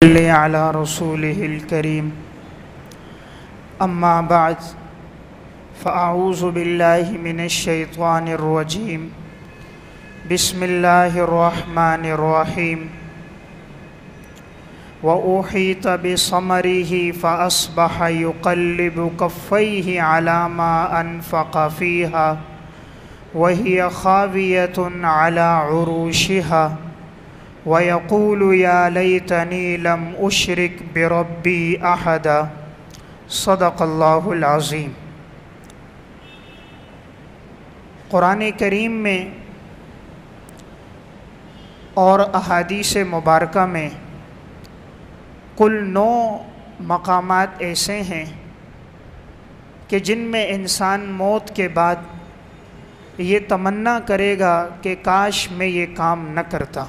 صلی علی رسولہ الکریم اما بعد فاعوذ باللہ من الشیطان الرجیم بسم اللہ الرحمن الرحیم وأحیط بثمرہ فأصبح یقلب کفیہ علی ما انفق فیہا وہی خاویۃ علی عروشہا وَيَقُولُ يَا لَيْتَنِي لَمْ أُشْرِكْ بِرَبِّي أَحَدًا صدق اللہ العظیم۔ قرآن کریم میں اور احادیث مبارکہ میں کل 9 مقامات ایسے ہیں کہ جن میں انسان موت کے بعد یہ تمنا کرے گا کہ کاش میں یہ کام نہ کرتا۔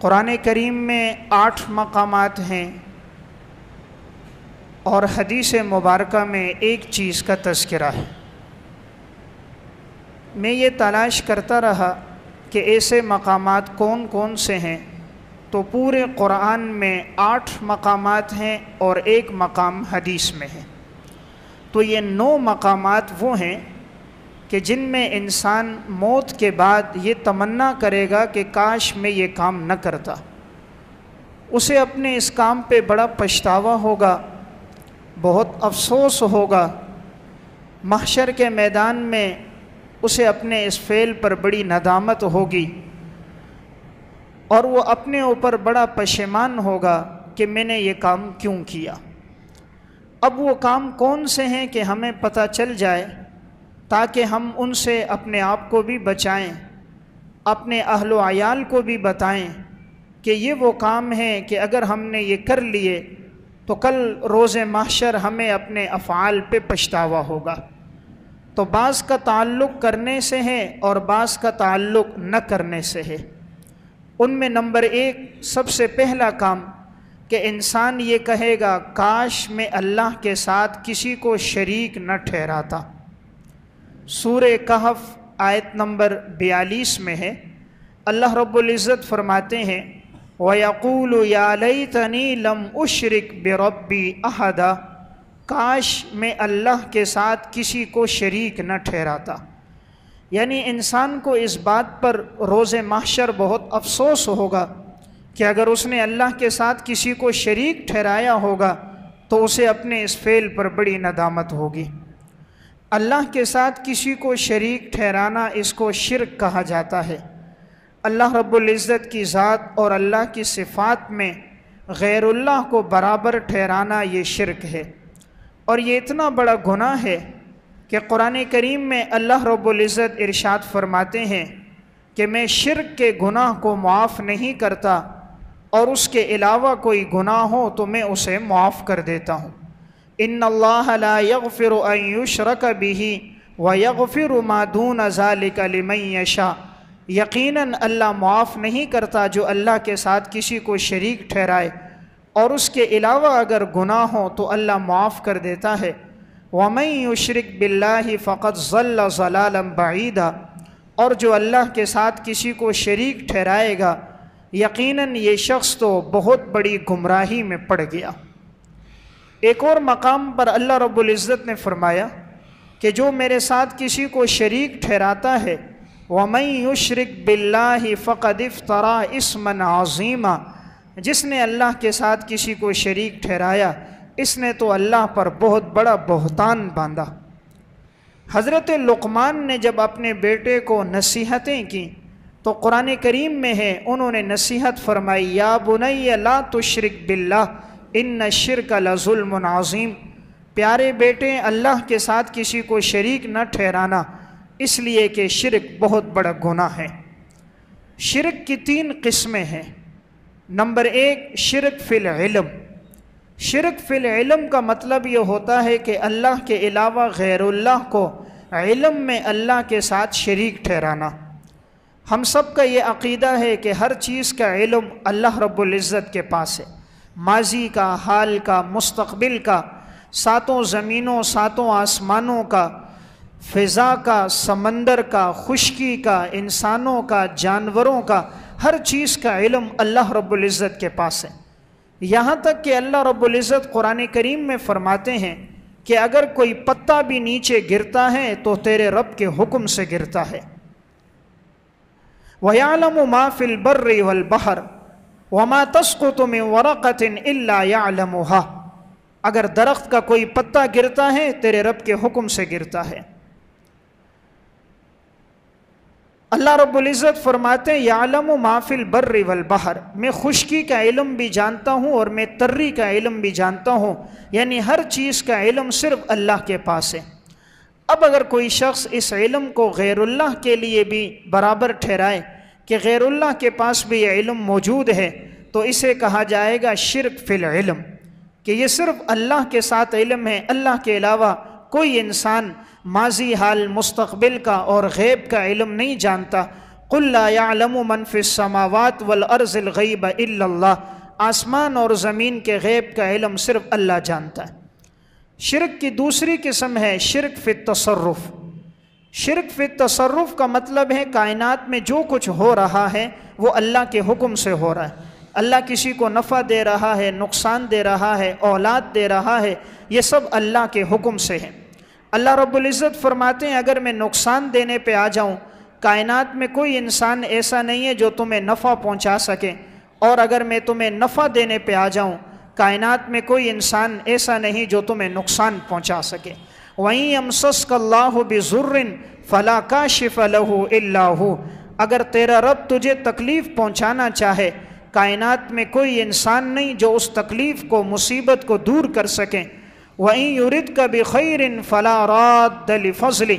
قرآن کریم میں 8 مقامات ہیں اور حدیث مبارکہ میں ایک چیز کا تذکرہ ہے۔ میں یہ تلاش کرتا رہا کہ ایسے مقامات کون کون سے ہیں، تو پورے قرآن میں 8 مقامات ہیں اور 1 مقام حدیث میں ہے۔ تو یہ 9 مقامات وہ ہیں کہ جن میں انسان موت کے بعد یہ تمنا کرے گا کہ کاش میں یہ کام نہ کرتا، اسے اپنے اس کام پہ بڑا پچھتاوا ہوگا، بہت افسوس ہوگا، محشر کے میدان میں اسے اپنے اس فعل پر بڑی ندامت ہوگی اور وہ اپنے اوپر بڑا پشیمان ہوگا کہ میں نے یہ کام کیوں کیا۔ اب وہ کام کون سے ہیں کہ ہمیں پتہ چل جائے تاکہ ہم ان سے اپنے آپ کو بھی بچائیں، اپنے اہل و عیال کو بھی بتائیں کہ یہ وہ کام ہیں کہ اگر ہم نے یہ کر لیے تو کل روز محشر ہمیں اپنے افعال پہ پچھتاوا ہوگا۔ تو بعض کا تعلق کرنے سے ہے اور بعض کا تعلق نہ کرنے سے ہے۔ ان میں نمبر 1 سب سے پہلا کام کہ انسان یہ کہے گا کاش میں اللہ کے ساتھ کسی کو شریک نہ ٹھہراتا۔ سورہ کہف آیت نمبر 42 میں ہے، اللہ رب العزت فرماتے ہیں وَيَقُولُ يَا لَيْتَنِي لَمْ أُشْرِكْ بِرَبِّي أَحَدًا، کاش میں اللہ کے ساتھ کسی کو شریک نہ ٹھہراتا۔ یعنی انسان کو اس بات پر روز محشر بہت افسوس ہوگا کہ اگر اس نے اللہ کے ساتھ کسی کو شریک ٹھہرایا ہوگا تو اسے اپنے اس فعل پر بڑی ندامت ہوگی۔ اللہ کے ساتھ کسی کو شریک ٹھہرانا اس کو شرک کہا جاتا ہے۔ اللہ رب العزت کی ذات اور اللہ کی صفات میں غیر اللہ کو برابر ٹھہرانا یہ شرک ہے، اور یہ اتنا بڑا گناہ ہے کہ قرآن کریم میں اللہ رب العزت ارشاد فرماتے ہیں کہ میں شرک کے گناہ کو معاف نہیں کرتا، اور اس کے علاوہ کوئی گناہ ہو تو میں اسے معاف کر دیتا ہوں۔ ان اللہ لا یغفر ان یشرک بہ ویغفر ما دون ذلک لمن یشاء، یقیناً اللہ معاف نہیں کرتا جو اللہ کے ساتھ کسی کو شریک ٹھہرائے، اور اس کے علاوہ اگر گناہ ہو تو اللہ معاف کر دیتا ہے۔ ومن یشرک باللہ فقد ضل ضلالا بعیدا، اور جو اللہ کے ساتھ کسی کو شریک ٹھہرائے گا یقیناً یہ شخص تو بہت بڑی گمراہی میں پڑ گیا۔ ایک اور مقام پر اللہ رب العزت نے فرمایا کہ جو میرے ساتھ کسی کو شریک ٹھہراتا ہے وَمَن يُشْرِكْ بِاللَّهِ فَقَدِ افْتَرَىٰ اسْمًا عَظِيمًا، جس نے اللہ کے ساتھ کسی کو شریک ٹھہرایا اس نے تو اللہ پر بہت بڑا بہتان باندھا۔ حضرت لقمان نے جب اپنے بیٹے کو نصیحتیں کی تو قرآن کریم میں ہے انہوں نے نصیحت فرمائی یا بنی لا تشرک باللہ ان الشرک لظلم عظیم، پیارے بیٹے اللہ کے ساتھ کسی کو شریک نہ ٹھہرانا، اس لیے کہ شرک بہت بڑا گناہ ہے۔ شرک کی 3 قسمیں ہیں۔ نمبر 1 شرک فی العلم۔ شرک فی العلم کا مطلب یہ ہوتا ہے کہ اللہ کے علاوہ غیر اللہ کو علم میں اللہ کے ساتھ شریک ٹھہرانا۔ ہم سب کا یہ عقیدہ ہے کہ ہر چیز کا علم اللہ رب العزت کے پاس ہے، ماضی کا، حال کا، مستقبل کا، 7 زمینوں 7 آسمانوں کا، فضا کا، سمندر کا، خشکی کا، انسانوں کا، جانوروں کا، ہر چیز کا علم اللہ رب العزت کے پاس ہے، یہاں تک کہ اللہ رب العزت قرآن کریم میں فرماتے ہیں کہ اگر کوئی پتا بھی نیچے گرتا ہے تو تیرے رب کے حکم سے گرتا ہے۔ وَيَعْلَمُ مَا فِي الْبَرِّ وَالْبَحْرِ وَمَا تَسْقُطُ مِنْ وَرَقَةٍ إِلَّا يَعْلَمُهَا، اگر درخت کا کوئی پتا گرتا ہے تیرے رب کے حکم سے گرتا ہے۔ اللہ رب العزت فرماتے ہیں یعلم ما فی البر والبحر، میں خشکی کا علم بھی جانتا ہوں اور میں تری کا علم بھی جانتا ہوں، یعنی ہر چیز کا علم صرف اللہ کے پاس ہے۔ اب اگر کوئی شخص اس علم کو غیر اللہ کے لیے بھی برابر ٹھہرائے کہ غیر اللہ کے پاس بھی یہ علم موجود ہے، تو اسے کہا جائے گا شرک فی العلم، کہ یہ صرف اللہ کے ساتھ علم ہے، اللہ کے علاوہ کوئی انسان ماضی حال مستقبل کا اور غیب کا علم نہیں جانتا۔ قل لا يعلم من فی السماوات والارض الغیب الا اللہ، آسمان اور زمین کے غیب کا علم صرف اللہ جانتا ہے۔ شرک کی دوسری قسم ہے شرک فی التصرف۔ شرک فی التصرف کا مطلب ہے کائنات میں جو کچھ ہو رہا ہے وہ اللہ کے حکم سے ہو رہا ہے۔ اللہ کسی کو نفع دے رہا ہے، نقصان دے رہا ہے، اولاد دے رہا ہے، یہ سب اللہ کے حکم سے ہے۔ اللہ رب العزت فرماتے ہیں اگر میں نقصان دینے پہ آ جاؤں، کائنات میں کوئی انسان ایسا نہیں ہے جو تمہیں نفع پہنچا سکے، اور اگر میں تمہیں نفع دینے پہ آ جاؤں، کائنات میں کوئی انسان ایسا نہیں جو تمہیں نقصان پہنچا سکے۔ وَإِن يَمْسَسْكَ اللَّهُ بِضُرٍّ فَلَا كَاشِفَ لَهُ إِلَّا هُوَ، اگر تیرا رب تجھے تکلیف پہنچانا چاہے، کائنات میں کوئی انسان نہیں جو اس تکلیف کو، مصیبت کو دور کر سکے۔ وَإِن يُرِدْكَ بِخَيْرٍ فَلَا رَادَّ لِفَضْلِهِ،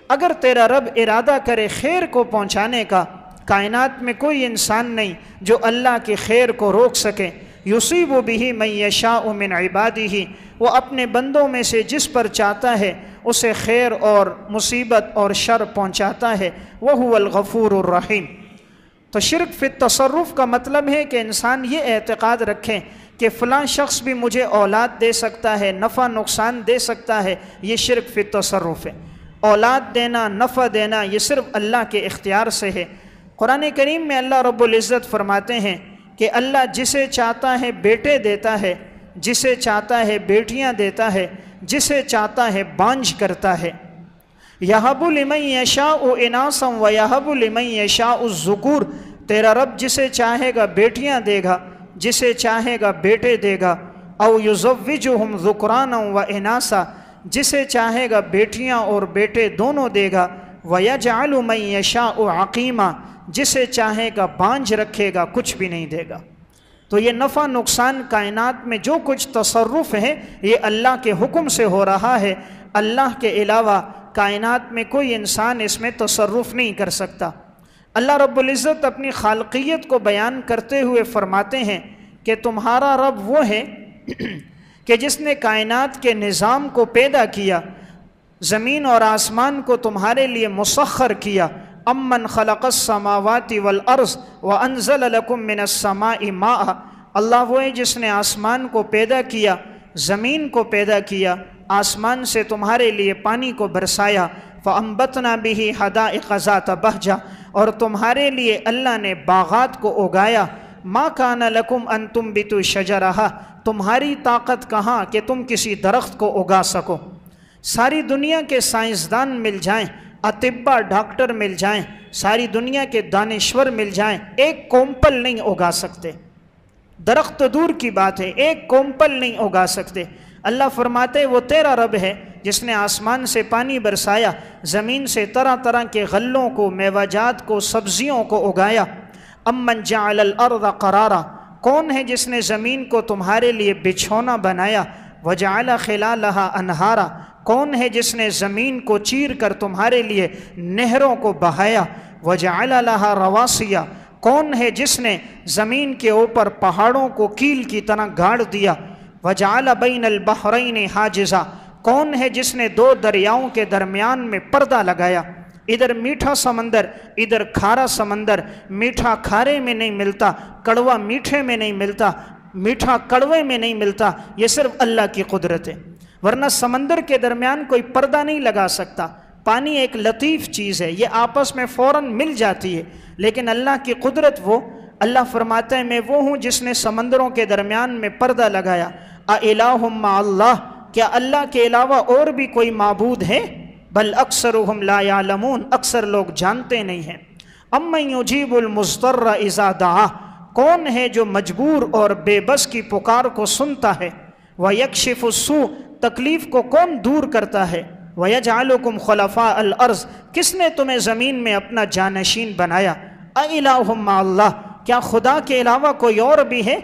اگر تیرا رب ارادہ کرے خیر کو پہنچانے کا، کائنات میں کوئی انسان نہیں جو اللہ کے خیر کو روک سکے۔ يُصِيبُ بِهِ مَن يَشَاءُ مِنْ عِبَادِهِ، وہ اپنے بندوں میں سے جس پر چاہتا ہے اسے خیر اور مصیبت اور شر پہنچاتا ہے۔ وَهُوَ الْغَفُورُ الرَّحِيمُ۔ تو شرک فی التصرف کا مطلب ہے کہ انسان یہ اعتقاد رکھیں کہ فلاں شخص بھی مجھے اولاد دے سکتا ہے، نفع نقصان دے سکتا ہے، یہ شرک فی التصرف ہے۔ اولاد دینا، نفع دینا، یہ صرف اللہ کے اختیار سے ہے۔ قرآن کریم میں اللہ رب العزت فرماتے ہیں کہ اللہ جسے چاہتا ہے بیٹے دیتا ہے، جسے چاہتا ہے بیٹیاں دیتا ہے، جسے چاہتا ہے بانجھ کرتا ہے۔ یَهَبُ لِمَن یَشَاءُ إِنَاثًا وَیَهَبُ لِمَن یَشَاءُ الذُّکُورَ، تیرا رب جسے چاہے گا بیٹیاں دے گا، جسے چاہے گا بیٹے دے گا۔ او یزوجہم ذکرانا و اناسا، جسے چاہے گا بیٹیاں اور بیٹے دونوں دے گا۔ ویجعل من یشاء عقیما، جسے چاہے گا بانجھ رکھے گا، کچھ بھی نہیں دے گا۔ تو یہ نفع نقصان کائنات میں جو کچھ تصرف ہے یہ اللہ کے حکم سے ہو رہا ہے، اللہ کے علاوہ کائنات میں کوئی انسان اس میں تصرف نہیں کر سکتا۔ اللہ رب العزت اپنی خالقیت کو بیان کرتے ہوئے فرماتے ہیں کہ تمہارا رب وہ ہے کہ جس نے کائنات کے نظام کو پیدا کیا، زمین اور آسمان کو تمہارے لیے مسخر کیا۔ امن خلق السماوات والارض وانزل لکم من السماء ماء، اللہ وہ ہے جس نے آسمان کو پیدا کیا، زمین کو پیدا کیا، آسمان سے تمہارے لیے پانی کو برسایا۔ فانبتنا به حدائق ذات بہجہ، اور تمہارے لیے اللہ نے باغات کو اگایا۔ ما کان لکم ان تنبتوا شجرہا، تمہاری طاقت کہاں کہ تم کسی درخت کو اگا سکو۔ ساری دنیا کے سائنسدان مل جائیں، اطباء ڈاکٹر مل جائیں، ساری دنیا کے دانشور مل جائیں، ایک کومپل نہیں اگا سکتے۔ درخت تو دور کی بات ہے، ایک کومپل نہیں اگا سکتے۔ اللہ فرماتے وہ تیرا رب ہے جس نے آسمان سے پانی برسایا، زمین سے طرح طرح کے غلوں کو، میوہ جات کو، سبزیوں کو اگایا۔ امن جعل الارض قرارا، کون ہے جس نے زمین کو تمہارے لیے بچھونا بنایا۔ وجعل خلالہا انہارا، کون ہے جس نے زمین کو چیر کر تمہارے لیے نہروں کو بہایا۔ وجعل لہا رواسیا، کون ہے جس نے زمین کے اوپر پہاڑوں کو کیل کی طرح گاڑ دیا۔ وجعل بین البحرین حاجزا، کون ہے جس نے دو دریاؤں کے درمیان میں پردہ لگایا۔ ادھر میٹھا سمندر، ادھر کھارا سمندر، میٹھا کھارے میں نہیں ملتا، کڑوا میٹھے میں نہیں ملتا، میٹھا کڑوے میں نہیں ملتا، یہ صرف اللہ کی قدرت ہے۔ ورنہ سمندر کے درمیان کوئی پردہ نہیں لگا سکتا، پانی ایک لطیف چیز ہے، یہ آپس میں فوراً مل جاتی ہے، لیکن اللہ کی قدرت اللہ فرماتا ہے میں وہ ہوں جس نے سمندروں کے درمیان میں پردہ لگایا۔ اَإِلَٰهٌ مَّعَ اللَّهِ، کیا اللہ کے علاوہ اور بھی کوئی معبود ہے؟ بل اکثرهم لا يعلمون، اکثر لوگ جانتے نہیں ہیں۔ اَمَّن يُجِيبُ الْمُضْطَرَّ إِذَا دَعَاهُ، کون ہے جو مجبور اور بے بس کی پکار کو سنتا ہے؟ وَيَكْشِفُ السُّوءَ، تکلیف کو کون دور کرتا ہے؟ وَيَجْعَلُكُمْ خُلَفَاءَ الْأَرْضِ، کس نے تمہیں زمین میں اپنا جانشین بنایا؟ اَإِلَٰهٌ مَّعَ اللَّهِ، کیا خدا کے علاوہ کوئی اور بھی ہے؟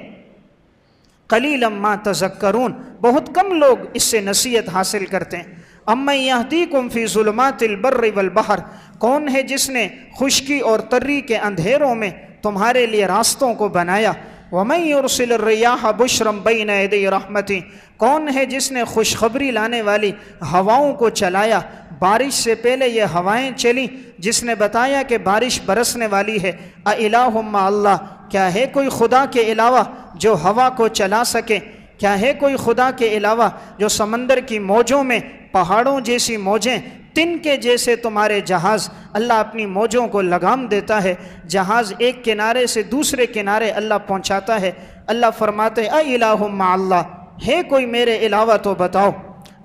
قَلِيلًا مَا تَذَكَّرُونَ، بہت کم لوگ اس سے نصیحت حاصل کرتے ہیں۔ اَمَّن يَهْدِيكُمْ فِي ظُلُمَاتِ الْبَرِّ وَالْبَحْرِ، کون ہے جس نے خشکی اور تری کے اندھیروں میں تمہارے لیے راستوں کو بنایا؟ وَمَن يُرْسِلِ الرِّيَاحَ بُشْرًا بَيْنَ يَدَيْ رَحْمَتِهِ، کون ہے جس نے خوشخبری لانے والی ہواؤں کو چلایا؟ بارش سے پہلے یہ ہوائیں چلی جس نے بتایا کہ بارش برسنے والی ہے۔ اَإِلَٰهٌ مَّعَ اللَّهِ، کیا ہے کوئی خدا کے علاوہ جو ہوا کو چلا سکے؟ کیا ہے کوئی خدا کے علاوہ جو سمندر کی موجوں میں پہاڑوں جیسی موجیں، تن کے جیسے تمہارے جہاز، اللہ اپنی موجوں کو لگام دیتا ہے، جہاز ایک کنارے سے دوسرے کنارے اللہ پہنچاتا ہے۔ اللہ فرماتے ہیں اَإِلَٰهٌ مَّعَ اللَّهِ، ہے کوئی میرے علاوہ تو بتاؤ۔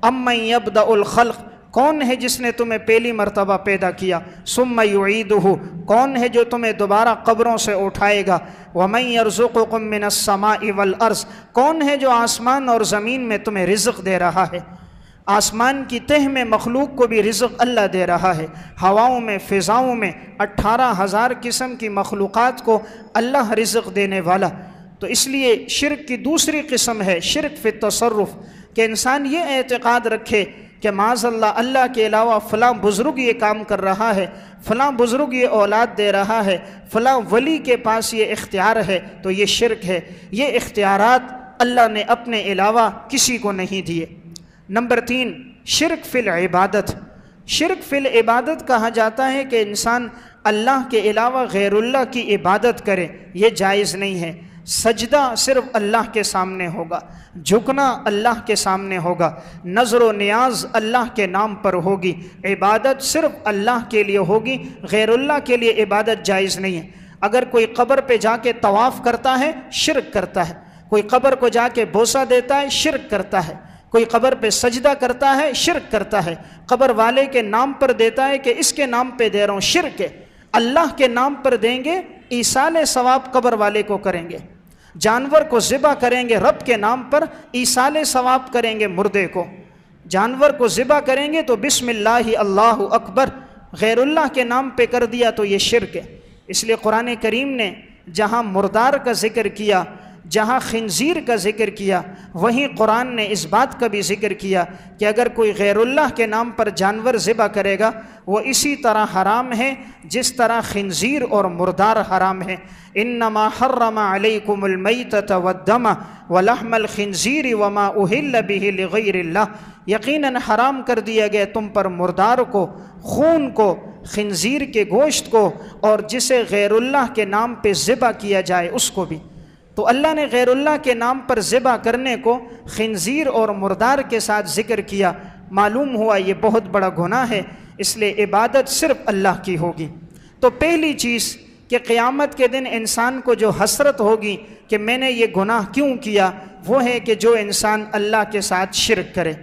اَمَّن يَبْدَأُ الْخَلْقَ، کون ہے جس نے تمہیں پہلی مرتبہ پیدا کیا؟ ثُمَّ يُعِيدُهُ، کون ہے جو تمہیں دوبارہ قبروں سے اٹھائے گا؟ وَمَن يَرْزُقُكُم مِّنَ السَّمَاءِ وَالْأَرْضِ، کون ہے جو آسمان اور زمین میں تمہیں رزق دے رہا ہے؟ آسمان کی تہ میں مخلوق کو بھی رزق اللہ دے رہا ہے، ہواؤں میں، فضاؤں میں 18,000 قسم کی مخلوقات کو اللہ رزق دینے والا۔ تو اس لیے شرک کی دوسری قسم ہے شرک فی التصرف، کہ انسان یہ اعتقاد رکھے کہ معاذ اللہ اللہ کے علاوہ فلاں بزرگ یہ کام کر رہا ہے، فلاں بزرگ یہ اولاد دے رہا ہے، فلاں ولی کے پاس یہ اختیار ہے، تو یہ شرک ہے۔ یہ اختیارات اللہ نے اپنے علاوہ کسی کو نہیں دیے۔ نمبر 3، شرک فی العبادت۔ شرک فی العبادت کہا جاتا ہے کہ انسان اللہ کے علاوہ غیر اللہ کی عبادت کرے، یہ جائز نہیں ہے۔ سجدہ صرف اللہ کے سامنے ہوگا، جھکنا اللہ کے سامنے ہوگا، نظر و نیاز اللہ کے نام پر ہوگی، عبادت صرف اللہ کے لیے ہوگی، غیر اللہ کے لیے عبادت جائز نہیں ہے۔ اگر کوئی قبر پہ جا کے طواف کرتا ہے شرک کرتا ہے، کوئی قبر کو جا کے بوسہ دیتا ہے شرک کرتا ہے، کوئی قبر پہ سجدہ کرتا ہے شرک کرتا ہے، قبر والے کے نام پر دیتا ہے کہ اس کے نام پہ دے رہا ہوں، شرک ہے۔ اللہ کے نام پر دیں گے ایصال ثواب قبر والے کو کریں گے، جانور کو ذبح کریں گے رب کے نام پر ایصال ثواب کریں گے، مردے کو جانور کو ذبح کریں گے تو بسم اللہ اللہ اکبر غیر اللہ کے نام پہ کر دیا تو یہ شرک ہے۔ اس لیے قرآن کریم نے جہاں مردار کا ذکر کیا، جہاں خنزیر کا ذکر کیا، وہیں قرآن نے اس بات کا بھی ذکر کیا کہ اگر کوئی غیر اللہ کے نام پر جانور ذبح کرے گا وہ اسی طرح حرام ہے جس طرح خنزیر اور مردار حرام ہے۔ انما حرم علیکم المیتۃ والدم ولحم الخنزیر وما اہل بہ لغیر اللہ، یقیناً حرام کر دیا گیا تم پر مردار کو، خون کو، خنزیر کے گوشت کو، اور جسے غیر اللہ کے نام پہ ذبح کیا جائے اس کو بھی۔ تو اللہ نے غیر اللہ کے نام پر ذبح کرنے کو خنزیر اور مردار کے ساتھ ذکر کیا، معلوم ہوا یہ بہت بڑا گناہ ہے، اس لیے عبادت صرف اللہ کی ہوگی۔ تو پہلی چیز کہ قیامت کے دن انسان کو جو حسرت ہوگی کہ میں نے یہ گناہ کیوں کیا، وہ ہے کہ جو انسان اللہ کے ساتھ شرک کرے۔